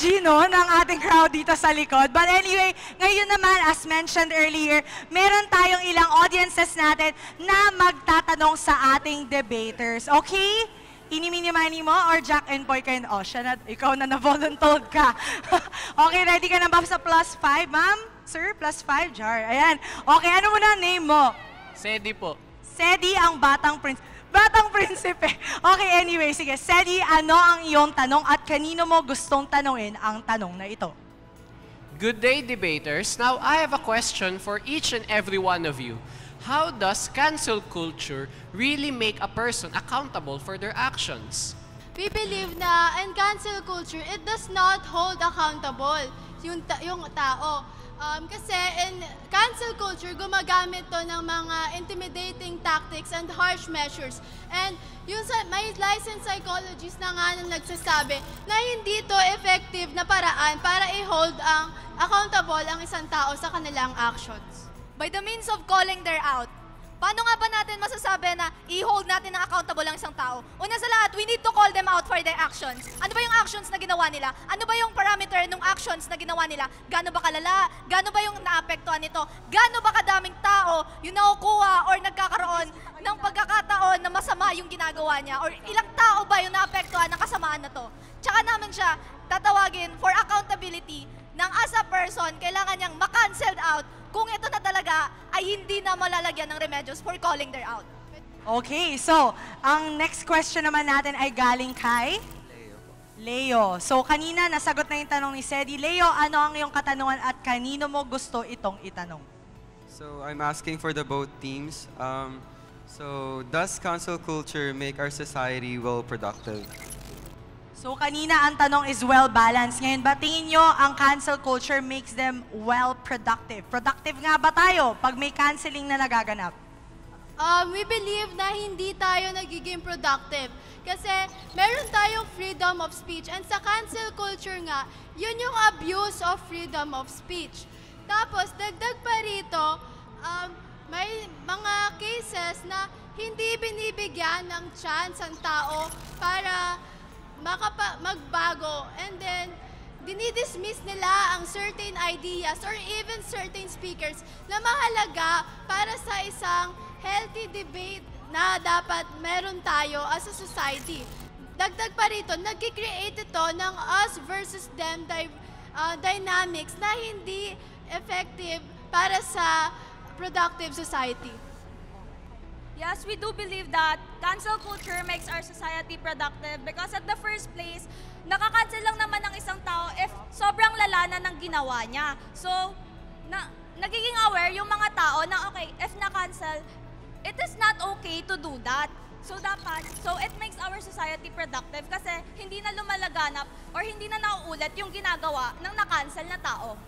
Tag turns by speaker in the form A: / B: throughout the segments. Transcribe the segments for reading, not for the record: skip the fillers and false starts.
A: energy, no, ng ating crowd dito sa likod. But anyway, ngayon naman, as mentioned earlier, meron tayong ilang audiences natin na magtatanong sa ating debaters. Okay? Inimini-mani mo or Jack and Poy kayo? Oh, ikaw na na-voluntold ka. Okay, ready ka na ba sa +5, ma'am? Sir, +5, Jar. Ayan. Okay, ano muna name mo?
B: Sedi po.
A: Sedi ang batang prinsipe. Okay, anyway, sige. Sedi, ano ang iyong tanong at kanino mo gustong tanungin ang tanong na ito?
B: Good day, debaters. Now, I have a question for each and every one of you. How does cancel culture really make a person accountable for their actions?
C: We believe na in cancel culture, it does not hold accountable yung tao. Kasi in cancel culture, gumagamit to ng mga intimidating tactics and harsh measures. And may licensed psychologists na nga na nagsasabi na hindi to effective na paraan para i-hold ang accountable ang isang tao sa kanilang actions.
D: By the means of calling their out. Paano nga ba natin masasabi na i-hold natin ng accountable ang isang tao? Una sa lahat, we need to call them out for their actions. Ano ba yung actions na ginawa nila? Ano ba yung parameter ng actions na ginawa nila? Gaano ba kalala? Gaano ba yung naapektuhan nito? Gaano ba kadaming tao yung nakukuha or nagkakaroon ng pagkakataon na masama yung ginagawa niya? Or ilang tao ba yung naapektuhan ng kasamaan na to? Tsaka naman siya tatawagin for accountability ng as a person, kailangan niyang ma-cancelled out kung ito na talaga ay hindi na malalagyan ng remedios for calling their out.
A: Okay, so, ang next question naman natin ay galing kay? Leo. So, kanina nasagot na yung tanong ni Sedi. Leo, ano ang iyong katanungan at kanino mo gusto itong itanong?
E: So, I'm asking for the both teams. So, does cancel culture make our society well productive?
A: So, kanina ang tanong is well-balanced. Ngayon ba tingin nyo ang cancel culture makes them well-productive? Productive nga ba tayo pag may canceling na nagaganap?
C: We believe na hindi tayo nagiging productive. Kasi meron tayong freedom of speech. And sa cancel culture nga, yun yung abuse of freedom of speech. Tapos, dagdag pa rito, may mga cases na hindi binibigyan ng chance ang tao para magbago, and then dinidismiss nila ang certain ideas or even certain speakers na mahalaga para sa isang healthy debate na dapat meron tayo as a society. Dagdag pa rito, nag-create ito ng us versus them dynamics na hindi effective para sa productive society.
D: Yes, we do believe that cancel culture makes our society productive because at the first place, nakakancel lang naman ng isang tao if sobrang lala na ng ginawa niya. So, nagiging aware yung mga tao na okay, if na-cancel, it is not okay to do that. So, it makes our society productive kasi hindi na lumalaganap or hindi na nauulit yung ginagawa ng na-cancel na tao.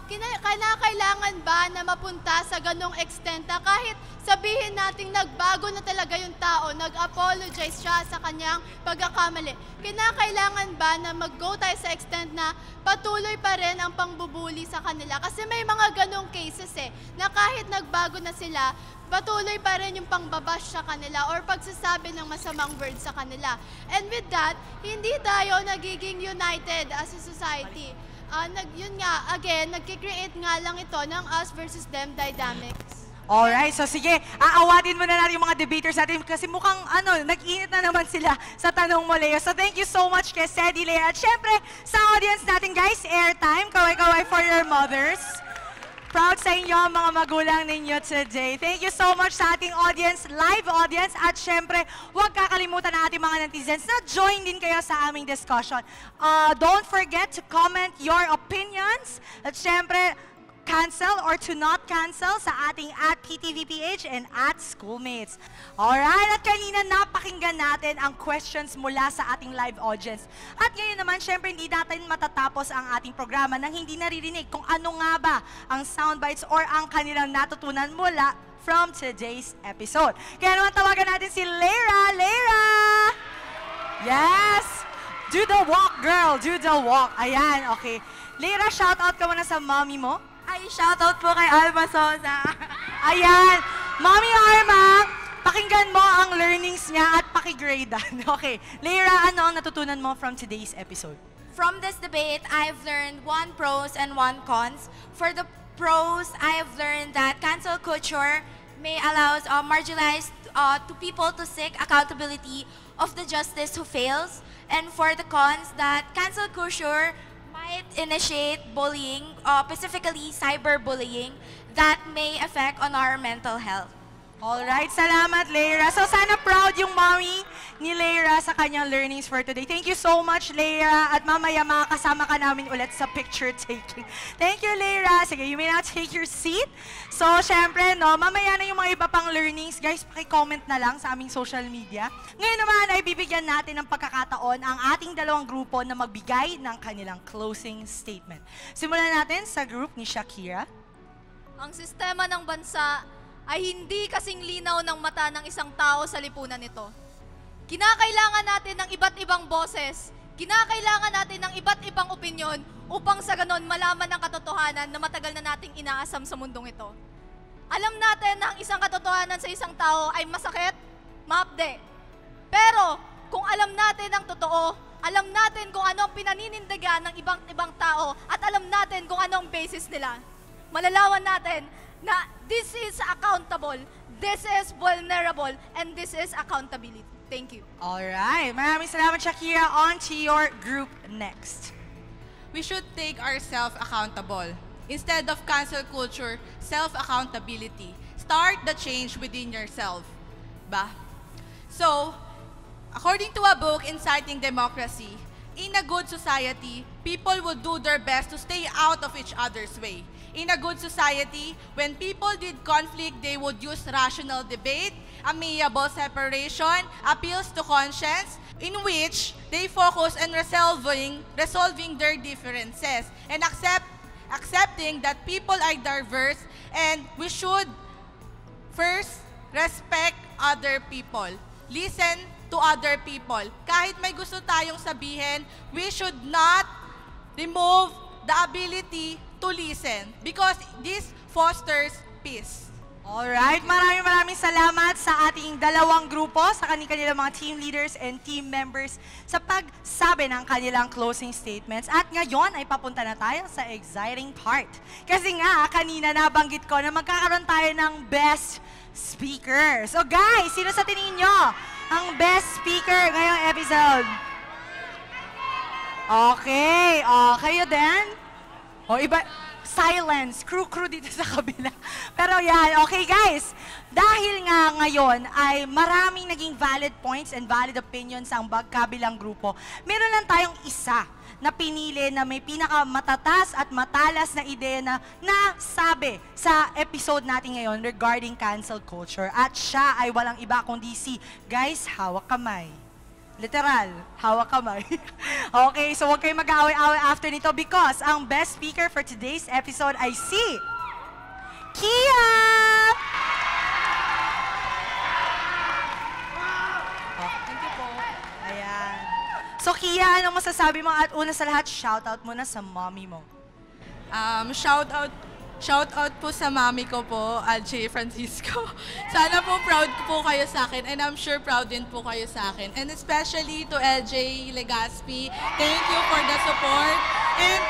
C: Kailangan ba na mapunta sa ganong extent na kahit sabihin nating nagbago na talaga yung tao, nag-apologize siya sa kanyang pagkakamali, kinakailangan ba na mag-go tayo sa extent na patuloy pa rin ang pangbubuli sa kanila? Kasi may mga ganong cases na kahit nagbago na sila, patuloy pa rin yung pangbabash sa kanila or pagsasabi ng masamang words sa kanila. And with that, hindi tayo nagiging united as a society. Yun nga, again, nagkikreate nga lang ito ng us versus them dynamics.
A: Alright, so sige, aawatin mo na natin yung mga debaters natin kasi mukhang nag-init na naman sila sa tanong mo, Leo. So thank you so much kay Sedi, Leo. At syempre, sa audience natin guys, airtime, kaway-kaway for your mothers. Proud sa inyo ang mga magulang ninyo today. Thank you so much sa ating audience, live audience. At syempre, huwag kakalimutan na ating mga netizens na join din kayo sa aming discussion. Don't forget to comment your opinions. At syempre, cancel or to not cancel sa ating @PTVPH and @Schoolmates. Alright, at kanina napakinggan natin ang questions mula sa ating live audience. At ngayon naman, syempre hindi natin matatapos ang ating programa nang hindi naririnig kung ano nga ba ang soundbites or ang kanilang natutunan mula from today's episode. Kaya naman tawagan natin si Lera. Lera! Yes! Do the walk, girl. Do the walk. Ayan, okay. Lera, shoutout ka muna sa mommy mo.
F: Ay, shoutout po kay Alma Sosa.
A: Ayan, Mommy Arma, pakinggan mo ang learnings niya at pakigradean. Okay, Lera, ano ang natutunan mo from today's episode?
F: From this debate, I've learned one pros and one cons. For the pros, I have learned that cancel culture may allow marginalized to people to seek accountability of the justice who fails. And for the cons, that cancel culture might initiate bullying, specifically cyberbullying, that may affect on our mental health.
A: Alright, salamat Leira. So sana proud yung mommy ni Leira sa kanyang learnings for today. Thank you so much Leira at mamaya makakasama ka namin ulit sa picture taking. Thank you Leira. Sige, you may now take your seat. So syempre, no, mamaya na yung mga iba pang learnings. Guys, paki-comment na lang sa aming social media. Ngayon naman ay bibigyan natin ng pagkakataon ang ating dalawang grupo na magbigay ng kanilang closing statement. Simulan natin sa group ni Shakira.
D: Ang sistema ng bansa ay hindi kasing linaw ng mata ng isang tao sa lipunan nito. Kinakailangan natin ng iba't ibang boses, kinakailangan natin ng iba't ibang opinyon upang sa ganon malaman ang katotohanan na matagal na nating inaasam sa mundong ito. Alam natin na ang isang katotohanan sa isang tao ay masakit, maapde. Pero kung alam natin ang totoo, alam natin kung ano ang pinaninindigan ng ibang tao at alam natin kung ano ang basis nila, malalaman natin na this is accountable, this is vulnerable, and this is accountability. Thank you.
A: Alright, maraming salamat Shakira. On to your group next.
G: We should take ourselves accountable. Instead of cancel culture, self-accountability. Start the change within yourself. Ba? So, according to a book, Inciting Democracy, in a good society, people will do their best to stay out of each other's way. In a good society, when people did conflict, they would use rational debate, amiable separation, appeals to conscience, in which they focus on resolving their differences and accepting that people are diverse, and we should first respect other people. Listen to other people. Kahit may gusto tayong sabihin, we should not remove the ability to listen because this fosters peace.
A: Alright, maraming salamat sa ating dalawang grupo, sa kanilang mga team leaders and team members sa pagsabi ng kanilang closing statements. At ngayon ay papunta na tayo sa exciting part. Kasi nga, kanina nabanggit ko na magkakaroon tayo ng best speaker. So guys, sino sa tingin nyo ang best speaker ngayong episode? Okay, kayo din? O iba, silence, crew dito sa kabila. Pero yan, okay guys, dahil nga ngayon ay maraming naging valid points and valid opinions ang magkabilang grupo, meron lang tayong isa na pinili na may pinakamatatas at matalas na ideya na nasabi sa episode natin ngayon regarding cancel culture. At siya ay walang iba kundi si, guys, hawak kamay. Literal, hawak kamay. Okay, so huwag kayong mag-away-away after nito because ang best speaker for today's episode ay si Kia! Oh, thank you po. Ayan. So Kia, anong masasabi mo? At una sa lahat, shoutout muna sa mommy mo.
G: Shout out po sa mami ko po, Alche Francisco. Sana po proud po kayo sa akin and I'm sure proud din po kayo sa akin. And especially to LJ Legaspi, thank you for the support. And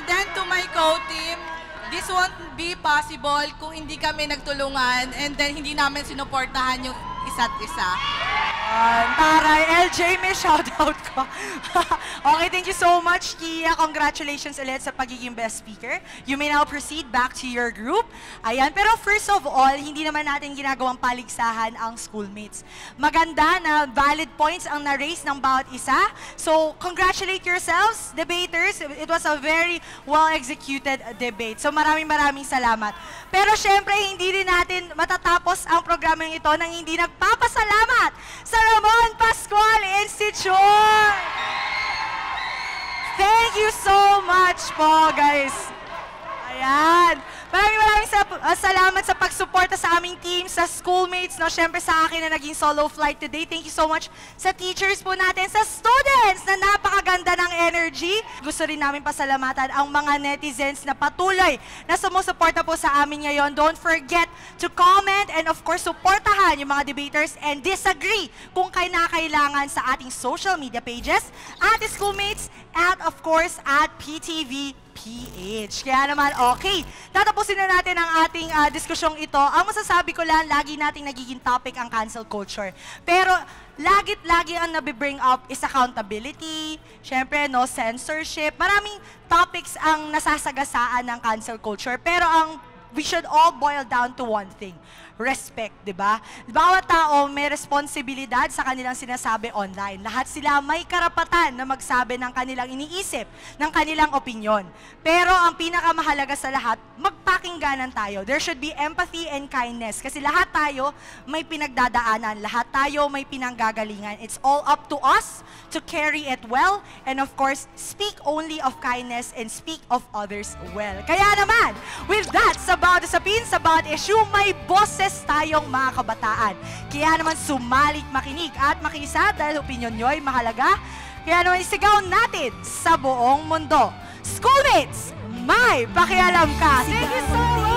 G: then to my co-team, this won't be possible kung hindi kami nagtulungan and then hindi namin sinuportahan yung isa't isa.
A: Taray, LJ, may shoutout ko. Okay, thank you so much, Kia. Congratulations ulit sa pagiging best speaker. You may now proceed back to your group. Ayan, pero first of all, hindi naman natin ginagawang paligsahan ang schoolmates. Maganda na valid points ang na-raise ng bawat isa. So, congratulate yourselves, debaters. It was a very well-executed debate. So, maraming salamat. Pero syempre, hindi rin natin matatapos ang programang ito nang hindi nagpapasalamat sa Ramon Pascual Institute! Thank you so much po, guys. Ayan. Maraming salamat sa pagsuporta sa aming team, sa schoolmates, no? Syempre sa akin na naging solo flight today. Thank you so much sa teachers po natin, sa students na napakaganda ng energy. Gusto rin namin pasalamatan ang mga netizens na patuloy na sumusuporta po sa amin ngayon. Don't forget to comment and of course, supportahan yung mga debaters and disagree kung kailangan sa ating social media pages, at schoolmates, at of course, at PTV PH. Kaya naman, okay. Tatapusin na natin ang ating diskusyong ito. Ang masasabi ko lang, lagi nating nagiging topic ang cancel culture. Pero, lagi ang nabibring up is accountability, syempre, no, censorship. Maraming topics ang nasasagasaan ng cancel culture. Pero we should all boil down to one thing. Respect, di ba? Bawat tao may responsibilidad sa kanilang sinasabi online. Lahat sila may karapatan na magsabi ng kanilang iniisip, ng kanilang opinyon. Pero ang pinakamahalaga sa lahat, magpakingganan tayo. There should be empathy and kindness. Kasi lahat tayo may pinagdadaanan. Lahat tayo may pinanggagalingan. It's all up to us to carry it well. And of course, speak only of kindness and speak of others well. Kaya naman, with that, sa bawat usapin, sa bawat issue, may boses tayong mga kabataan. Kaya naman sumalit makinig at makiisa dahil opinyon nyo ay mahalaga. Kaya naman isigaw natin sa buong mundo. Schoolmates, may pakialam ka!
D: Thank you so much!